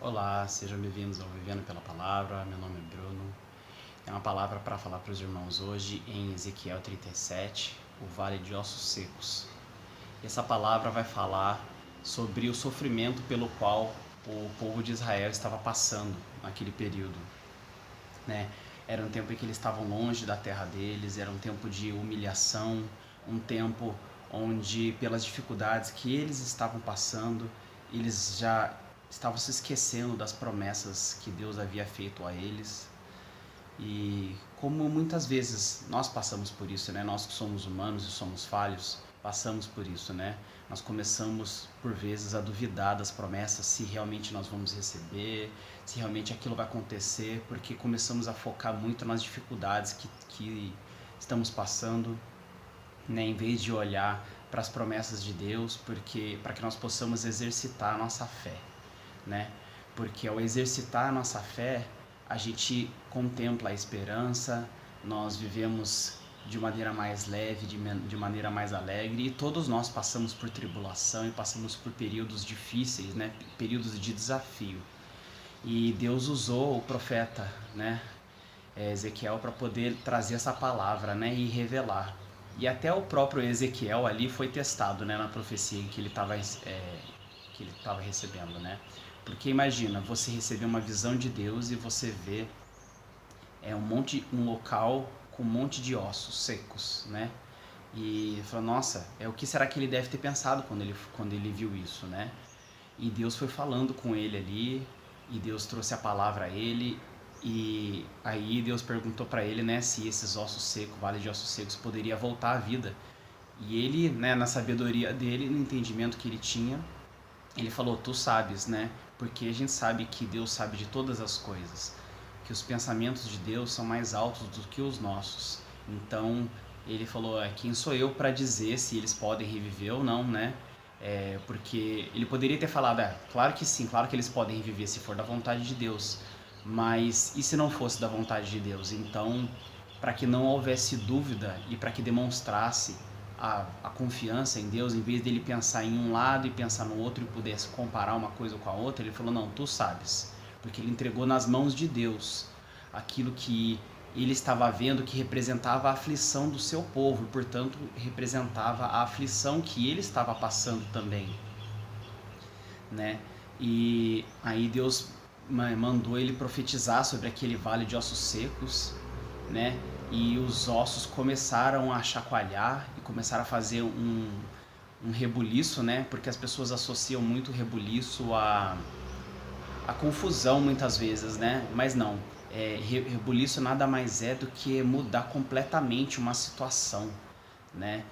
Olá, sejam bem-vindos ao Vivendo pela Palavra. Meu nome é Bruno. É uma palavra para falar para os irmãos hoje em Ezequiel 37, o Vale de Ossos Secos. Essa palavra vai falar sobre o sofrimento pelo qual o povo de Israel estava passando naquele período, né? Era um tempo em que eles estavam longe da terra deles, era um tempo de humilhação, um tempo onde, pelas dificuldades que eles estavam passando, eles já estavam se esquecendo das promessas que Deus havia feito a eles. E como muitas vezes nós passamos por isso, né? Nós que somos humanos e somos falhos, passamos por isso, né? Nós começamos por vezes a duvidar das promessas, se realmente nós vamos receber, se realmente aquilo vai acontecer, porque começamos a focar muito nas dificuldades que estamos passando, né? Em vez de olhar para as promessas de Deus, porque para que nós possamos exercitar a nossa fé, né? Porque ao exercitar a nossa fé, a gente contempla a esperança, nós vivemos de maneira mais leve, de maneira mais alegre, e todos nós passamos por tribulação e passamos por períodos difíceis, né? Períodos de desafio. E Deus usou o profeta, né? Ezequiel, para poder trazer essa palavra, né? E revelar. E até o próprio Ezequiel ali foi testado, né? Na profecia que ele estava recebendo, né? Porque imagina, você receber uma visão de Deus e você vê um local com um monte de ossos secos, né? E falou, nossa, o que será que ele deve ter pensado quando ele viu isso, né? E Deus foi falando com ele ali, e Deus trouxe a palavra a ele, e aí Deus perguntou para ele, né, se esses ossos secos, vale de ossos secos, poderia voltar à vida. E ele, né, na sabedoria dele, no entendimento que ele tinha, ele falou, tu sabes, né? Porque a gente sabe que Deus sabe de todas as coisas, que os pensamentos de Deus são mais altos do que os nossos. Então, ele falou, quem sou eu para dizer se eles podem reviver ou não, né? Porque ele poderia ter falado, claro que sim, claro que eles podem reviver se for da vontade de Deus. Mas e se não fosse da vontade de Deus? Então, para que não houvesse dúvida e para que demonstrasse a confiança em Deus, em vez dele pensar em um lado e pensar no outro e pudesse comparar uma coisa com a outra, ele falou, não, tu sabes. Porque ele entregou nas mãos de Deus aquilo que ele estava vendo que representava a aflição do seu povo, e portanto representava a aflição que ele estava passando também, né? E aí Deus mandou ele profetizar sobre aquele vale de ossos secos, né? E os ossos começaram a chacoalhar e começaram a fazer um rebuliço, né? Porque as pessoas associam muito o rebuliço a confusão muitas vezes, né? Mas não. Rebuliço nada mais é do que mudar completamente uma situação, né?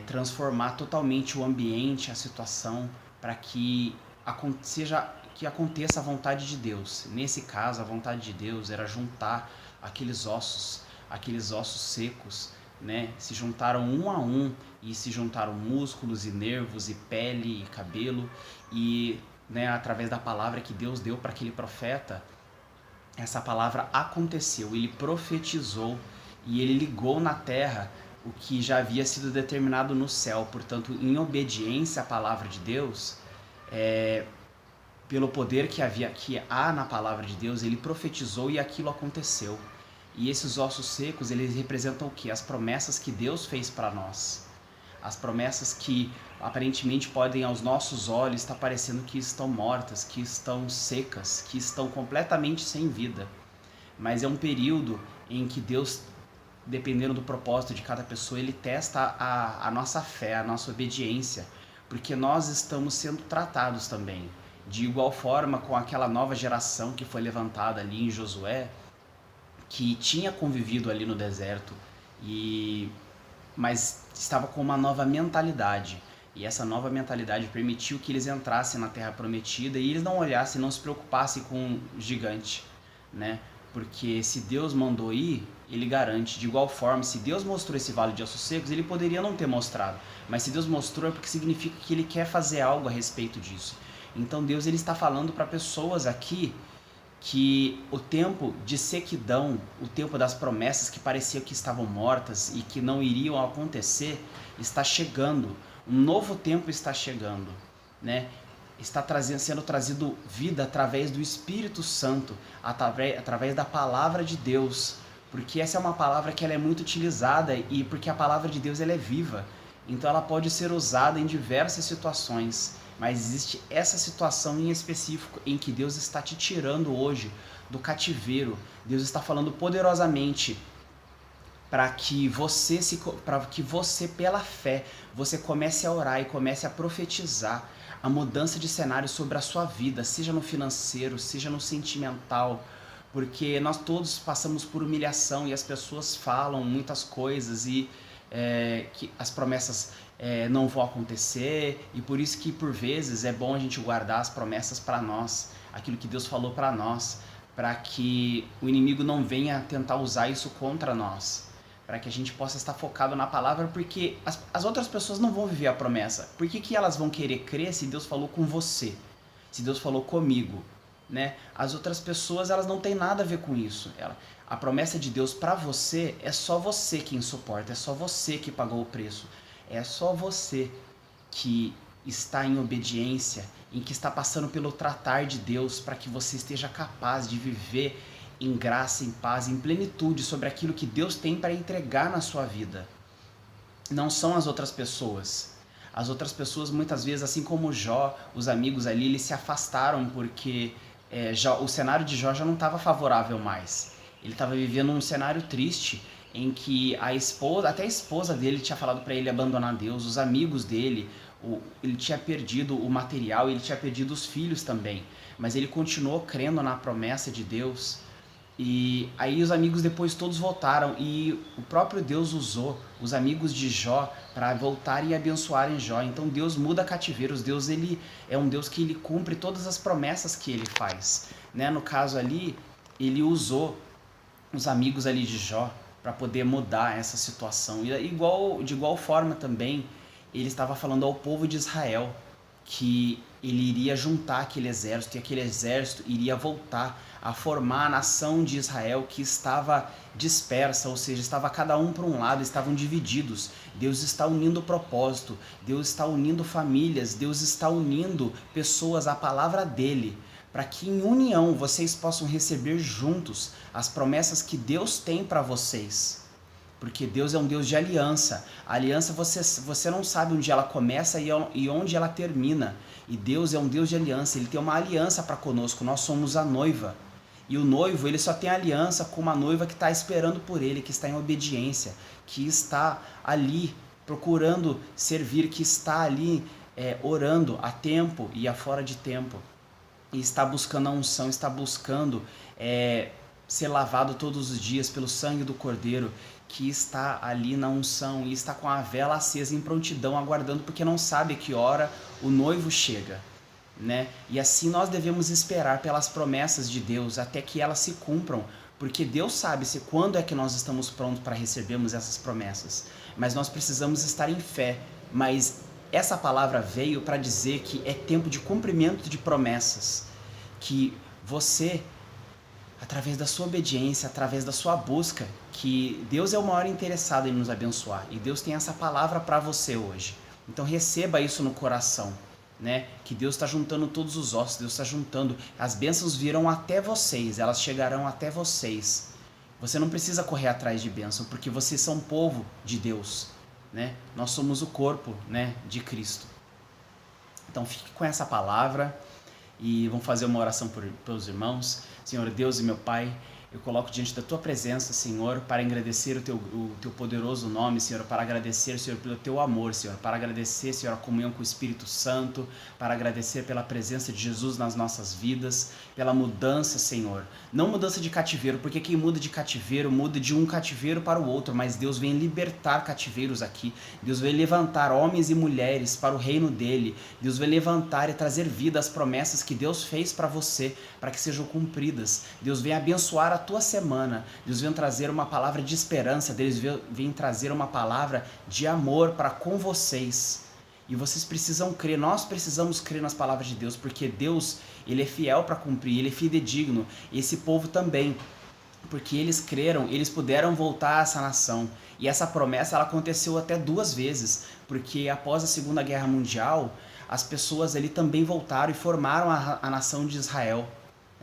Transformar totalmente o ambiente, a situação, para que aconteça a vontade de Deus. Nesse caso, a vontade de Deus era juntar aqueles ossos secos, né? Se juntaram um a um e se juntaram músculos e nervos e pele e cabelo e, né, através da palavra que Deus deu para aquele profeta, essa palavra aconteceu, ele profetizou e ele ligou na terra o que já havia sido determinado no céu. Portanto, em obediência à palavra de Deus, pelo poder que há na palavra de Deus, ele profetizou e aquilo aconteceu. E esses ossos secos, eles representam o quê? As promessas que Deus fez para nós. As promessas que aparentemente podem aos nossos olhos estar parecendo que estão mortas, que estão secas, que estão completamente sem vida. Mas é um período em que Deus, dependendo do propósito de cada pessoa, ele testa a nossa fé, a nossa obediência, porque nós estamos sendo tratados também. De igual forma com aquela nova geração que foi levantada ali em Josué, que tinha convivido ali no deserto, mas estava com uma nova mentalidade. E essa nova mentalidade permitiu que eles entrassem na Terra Prometida e eles não olhassem, não se preocupassem com o gigante, né? Porque se Deus mandou ir, ele garante. De igual forma, se Deus mostrou esse vale de ossos secos, ele poderia não ter mostrado. Mas se Deus mostrou, é porque significa que ele quer fazer algo a respeito disso. Então Deus, ele está falando para pessoas aqui que o tempo de sequidão, o tempo das promessas que pareciam que estavam mortas e que não iriam acontecer, está chegando. Um novo tempo está chegando, né? está sendo trazido vida através do Espírito Santo, através da palavra de Deus, porque essa é uma palavra que ela é muito utilizada e porque a palavra de Deus ela é viva, então ela pode ser usada em diversas situações, mas existe essa situação em específico em que Deus está te tirando hoje do cativeiro. Deus está falando poderosamente para que você pela fé, você comece a orar e comece a profetizar a mudança de cenário sobre a sua vida, seja no financeiro, seja no sentimental, porque nós todos passamos por humilhação e as pessoas falam muitas coisas e que as promessas não vão acontecer, e por isso que por vezes é bom a gente guardar as promessas para nós, aquilo que Deus falou para nós, para que o inimigo não venha tentar usar isso contra nós, para que a gente possa estar focado na palavra, porque as outras pessoas não vão viver a promessa. Por que elas vão querer crer se Deus falou com você? Se Deus falou comigo? Né? As outras pessoas, elas não têm nada a ver com isso. A promessa de Deus para você é só você quem suporta, é só você que pagou o preço. É só você que está em obediência, em que está passando pelo tratar de Deus, para que você esteja capaz de viver em graça, em paz, em plenitude sobre aquilo que Deus tem para entregar na sua vida. Não são as outras pessoas. As outras pessoas, muitas vezes, assim como Jó, os amigos ali, eles se afastaram porque o cenário de Jó já não estava favorável mais. Ele estava vivendo um cenário triste, em que até a esposa dele tinha falado para ele abandonar Deus, os amigos dele, ele tinha perdido o material, ele tinha perdido os filhos também, mas ele continuou crendo na promessa de Deus. E aí os amigos depois todos voltaram e o próprio Deus usou os amigos de Jó para voltarem e abençoarem Jó. Então Deus muda cativeiros, Deus ele é um Deus que ele cumpre todas as promessas que ele faz, né? No caso ali, ele usou os amigos ali de Jó para poder mudar essa situação. E de igual forma também, ele estava falando ao povo de Israel que ele iria juntar aquele exército e aquele exército iria voltar a formar a nação de Israel que estava dispersa, ou seja, estava cada um para um lado, estavam divididos. Deus está unindo o propósito, Deus está unindo famílias, Deus está unindo pessoas à palavra dele, para que em união vocês possam receber juntos as promessas que Deus tem para vocês. Porque Deus é um Deus de aliança. A aliança você não sabe onde ela começa e onde ela termina. E Deus é um Deus de aliança. Ele tem uma aliança para conosco. Nós somos a noiva. E o noivo, ele só tem aliança com uma noiva que está esperando por ele, que está em obediência, que está ali procurando servir, que está ali orando a tempo e a fora de tempo. E está buscando a unção, está buscando ser lavado todos os dias pelo sangue do Cordeiro, que está ali na unção e está com a vela acesa em prontidão, aguardando, porque não sabe a que hora o noivo chega, né? E assim nós devemos esperar pelas promessas de Deus até que elas se cumpram, porque Deus sabe quando é que nós estamos prontos para recebermos essas promessas, mas nós precisamos estar em fé. Mas essa palavra veio para dizer que é tempo de cumprimento de promessas, que você, através da sua obediência, através da sua busca, que Deus é o maior interessado em nos abençoar. E Deus tem essa palavra para você hoje. Então receba isso no coração, né? Que Deus está juntando todos os ossos, Deus está juntando. As bênçãos virão até vocês, elas chegarão até vocês. Você não precisa correr atrás de bênção, porque vocês são povo de Deus, né? Nós somos o corpo, né, de Cristo. Então fique com essa palavra e vamos fazer uma oração pelos irmãos. Senhor Deus e meu Pai, eu coloco diante da Tua presença, Senhor, para agradecer o Teu poderoso nome, Senhor, para agradecer, Senhor, pelo Teu amor, Senhor, para agradecer, Senhor, a comunhão com o Espírito Santo, para agradecer pela presença de Jesus nas nossas vidas, pela mudança, Senhor. Não mudança de cativeiro, porque quem muda de cativeiro, muda de um cativeiro para o outro, mas Deus vem libertar cativeiros aqui. Deus vem levantar homens e mulheres para o reino dEle. Deus vem levantar e trazer vida às promessas que Deus fez para você, para que sejam cumpridas. Deus vem abençoar a tua semana. Deus vem trazer uma palavra de esperança. Deus vem trazer uma palavra de amor para com vocês. E vocês precisam crer, nós precisamos crer nas palavras de Deus, porque Deus, Ele é fiel para cumprir, Ele é fidedigno. E esse povo também, porque eles creram, eles puderam voltar a essa nação. E essa promessa ela aconteceu até 2 vezes, porque após a Segunda Guerra Mundial, as pessoas ali também voltaram e formaram a nação de Israel.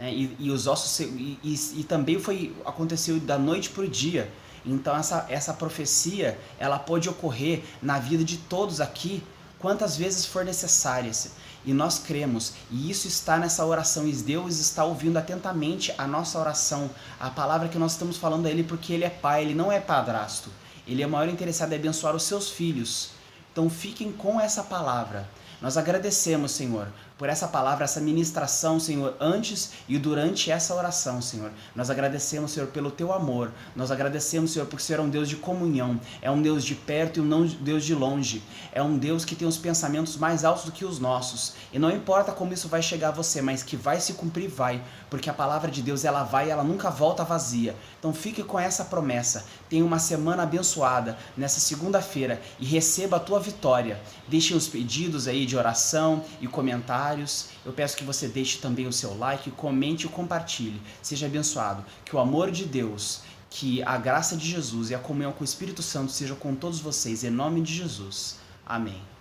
E os ossos e também aconteceu da noite para o dia. Então essa profecia ela pode ocorrer na vida de todos aqui quantas vezes for necessárias. E nós cremos, e isso está nessa oração, e Deus está ouvindo atentamente a nossa oração, a palavra que nós estamos falando a Ele, porque Ele é Pai, Ele não é padrasto. Ele é o maior interessado em abençoar os seus filhos. Então fiquem com essa palavra. Nós agradecemos, Senhor, por essa palavra, essa ministração, Senhor, antes e durante essa oração, Senhor. Nós agradecemos, Senhor, pelo Teu amor. Nós agradecemos, Senhor, porque o Senhor é um Deus de comunhão. É um Deus de perto e um Deus de longe. É um Deus que tem os pensamentos mais altos do que os nossos. E não importa como isso vai chegar a você, mas que vai se cumprir, vai. Porque a palavra de Deus, ela vai e ela nunca volta vazia. Então fique com essa promessa. Tenha uma semana abençoada nessa segunda-feira e receba a tua vitória. Deixe os pedidos aí de oração e comentários. Eu peço que você deixe também o seu like, comente e compartilhe. Seja abençoado. Que o amor de Deus, que a graça de Jesus e a comunhão com o Espírito Santo seja com todos vocês. Em nome de Jesus. Amém.